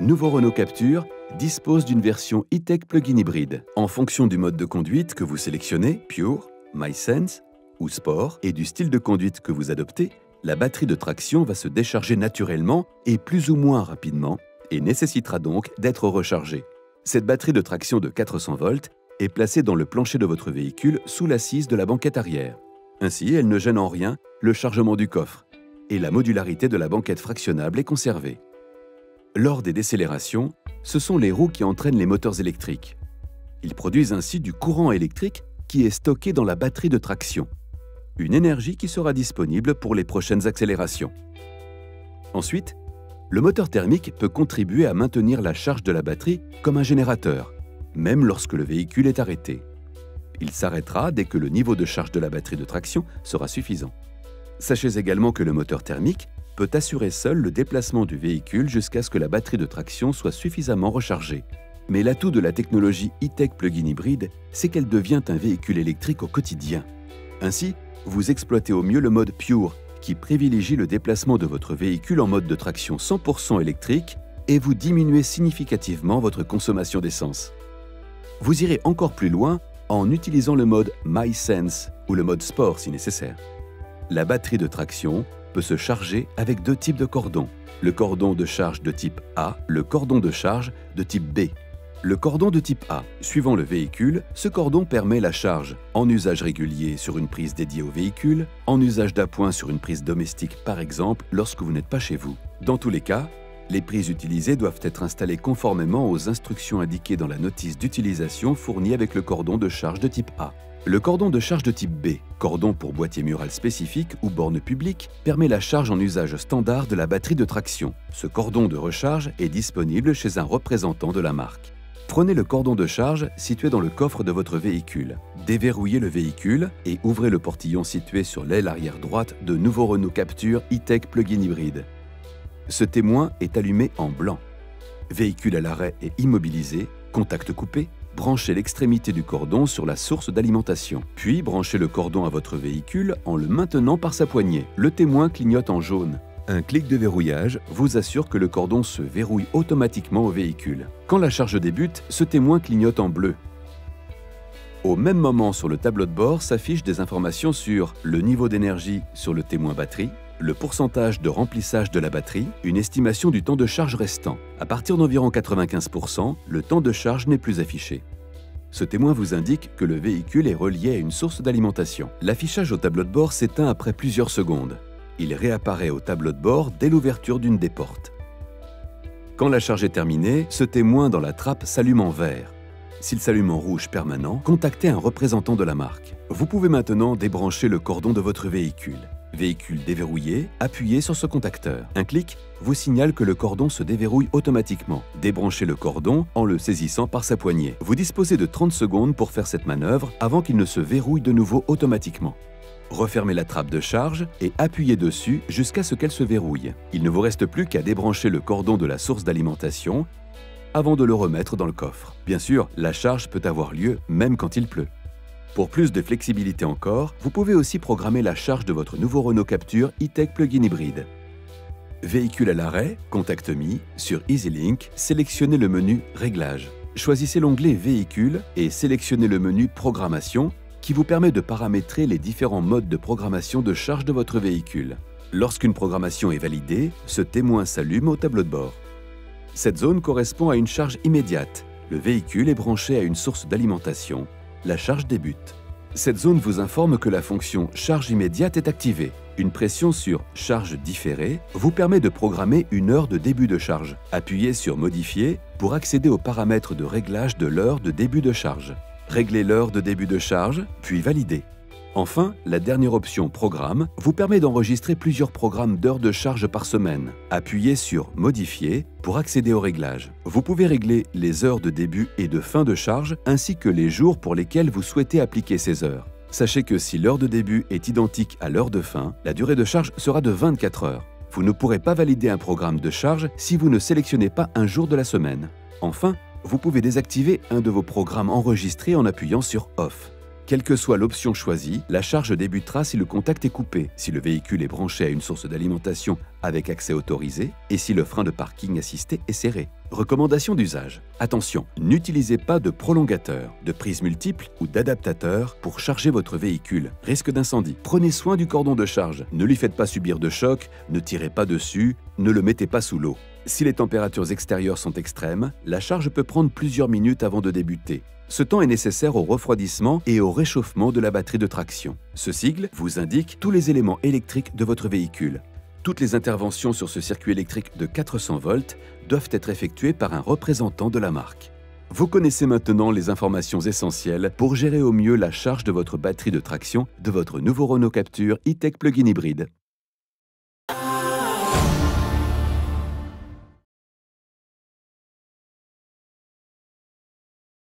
nouveau Renault Captur dispose d'une version e-tech plug-in hybride. En fonction du mode de conduite que vous sélectionnez, Pure, MySense ou Sport, et du style de conduite que vous adoptez, la batterie de traction va se décharger naturellement et plus ou moins rapidement et nécessitera donc d'être rechargée. Cette batterie de traction de 400 volts est placée dans le plancher de votre véhicule sous l'assise de la banquette arrière. Ainsi, elle ne gêne en rien le chargement du coffre et la modularité de la banquette fractionnable est conservée. Lors des décélérations, ce sont les roues qui entraînent les moteurs électriques. Ils produisent ainsi du courant électrique qui est stocké dans la batterie de traction. Une énergie qui sera disponible pour les prochaines accélérations. Ensuite, le moteur thermique peut contribuer à maintenir la charge de la batterie comme un générateur, même lorsque le véhicule est arrêté. Il s'arrêtera dès que le niveau de charge de la batterie de traction sera suffisant. Sachez également que le moteur thermique peut assurer seul le déplacement du véhicule jusqu'à ce que la batterie de traction soit suffisamment rechargée. Mais l'atout de la technologie e-tech plug-in hybride, c'est qu'elle devient un véhicule électrique au quotidien. Ainsi, vous exploitez au mieux le mode Pure, qui privilégie le déplacement de votre véhicule en mode de traction 100% électrique et vous diminuez significativement votre consommation d'essence. Vous irez encore plus loin en utilisant le mode MySense ou le mode Sport si nécessaire. La batterie de traction peut se charger avec deux types de cordons, le cordon de charge de type A, le cordon de charge de type B. Le cordon de type A, suivant le véhicule, ce cordon permet la charge en usage régulier sur une prise dédiée au véhicule, en usage d'appoint sur une prise domestique par exemple lorsque vous n'êtes pas chez vous. Dans tous les cas, les prises utilisées doivent être installées conformément aux instructions indiquées dans la notice d'utilisation fournie avec le cordon de charge de type A. Le cordon de charge de type B, cordon pour boîtier mural spécifique ou borne publique, permet la charge en usage standard de la batterie de traction. Ce cordon de recharge est disponible chez un représentant de la marque. Prenez le cordon de charge situé dans le coffre de votre véhicule. Déverrouillez le véhicule et ouvrez le portillon situé sur l'aile arrière droite de nouveau Renault Captur e-tech plug-in hybride. Ce témoin est allumé en blanc. Véhicule à l'arrêt et immobilisé, contact coupé, branchez l'extrémité du cordon sur la source d'alimentation. Puis branchez le cordon à votre véhicule en le maintenant par sa poignée. Le témoin clignote en jaune. Un clic de verrouillage vous assure que le cordon se verrouille automatiquement au véhicule. Quand la charge débute, ce témoin clignote en bleu. Au même moment, sur le tableau de bord s'affichent des informations sur le niveau d'énergie sur le témoin batterie, le pourcentage de remplissage de la batterie, une estimation du temps de charge restant. À partir d'environ 95%, le temps de charge n'est plus affiché. Ce témoin vous indique que le véhicule est relié à une source d'alimentation. L'affichage au tableau de bord s'éteint après plusieurs secondes. Il réapparaît au tableau de bord dès l'ouverture d'une des portes. Quand la charge est terminée, ce témoin dans la trappe s'allume en vert. S'il s'allume en rouge permanent, contactez un représentant de la marque. Vous pouvez maintenant débrancher le cordon de votre véhicule. Véhicule déverrouillé, appuyez sur ce contacteur. Un clic vous signale que le cordon se déverrouille automatiquement. Débranchez le cordon en le saisissant par sa poignée. Vous disposez de 30 secondes pour faire cette manœuvre avant qu'il ne se verrouille de nouveau automatiquement. Refermez la trappe de charge et appuyez dessus jusqu'à ce qu'elle se verrouille. Il ne vous reste plus qu'à débrancher le cordon de la source d'alimentation avant de le remettre dans le coffre. Bien sûr, la charge peut avoir lieu même quand il pleut. Pour plus de flexibilité encore, vous pouvez aussi programmer la charge de votre nouveau Renault Captur e-tech plug-in hybride. Véhicule à l'arrêt, Contact Me, sur EasyLink, sélectionnez le menu Réglages. Choisissez l'onglet Véhicule et sélectionnez le menu Programmation qui vous permet de paramétrer les différents modes de programmation de charge de votre véhicule. Lorsqu'une programmation est validée, ce témoin s'allume au tableau de bord. Cette zone correspond à une charge immédiate. Le véhicule est branché à une source d'alimentation. La charge débute. Cette zone vous informe que la fonction charge immédiate est activée. Une pression sur charge différée vous permet de programmer une heure de début de charge. Appuyez sur Modifier pour accéder aux paramètres de réglage de l'heure de début de charge. Réglez l'heure de début de charge, puis Valider. Enfin, la dernière option Programme vous permet d'enregistrer plusieurs programmes d'heures de charge par semaine. Appuyez sur Modifier pour accéder aux réglages. Vous pouvez régler les heures de début et de fin de charge ainsi que les jours pour lesquels vous souhaitez appliquer ces heures. Sachez que si l'heure de début est identique à l'heure de fin, la durée de charge sera de 24 heures. Vous ne pourrez pas valider un programme de charge si vous ne sélectionnez pas un jour de la semaine. Enfin, vous pouvez désactiver un de vos programmes enregistrés en appuyant sur Off. Quelle que soit l'option choisie, la charge débutera si le contact est coupé, si le véhicule est branché à une source d'alimentation avec accès autorisé et si le frein de parking assisté est serré. Recommandations d'usage. Attention, n'utilisez pas de prolongateur, de prise multiple ou d'adaptateur pour charger votre véhicule. Risque d'incendie. Prenez soin du cordon de charge. Ne lui faites pas subir de choc, ne tirez pas dessus, ne le mettez pas sous l'eau. Si les températures extérieures sont extrêmes, la charge peut prendre plusieurs minutes avant de débuter. Ce temps est nécessaire au refroidissement et au réchauffement de la batterie de traction. Ce sigle vous indique tous les éléments électriques de votre véhicule. Toutes les interventions sur ce circuit électrique de 400 volts doivent être effectuées par un représentant de la marque. Vous connaissez maintenant les informations essentielles pour gérer au mieux la charge de votre batterie de traction de votre nouveau Renault Captur E-Tech Plug-in hybride.